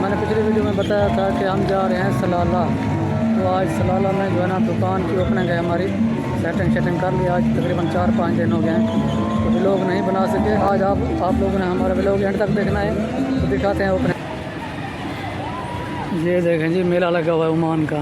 मैंने पिछली वीडियो में बताया था कि हम जा रहे हैं सलाला। तो आज सलाला में जो है ना दुकान की ओपनिंग है हमारी। सेटिंग कर ली। आज तकरीबन 4-5 दिन हो गए हैं तो व्लॉग नहीं बना सके। आज आप लोगों ने हमारा व्लॉग एंड तक देखना है तो दिखाते हैं ओपनिंग। ये देखें जी मेला लगा हुआ है ओमान का।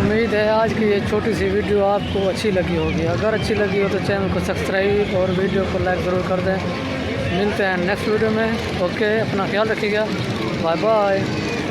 उम्मीद है आज की ये छोटी सी वीडियो आपको अच्छी लगी होगी। अगर अच्छी लगी हो तो चैनल को सब्सक्राइब और वीडियो को लाइक ज़रूर कर दें। मिलते हैं नेक्स्ट वीडियो में। ओके, अपना ख्याल रखिएगा। Bye bye.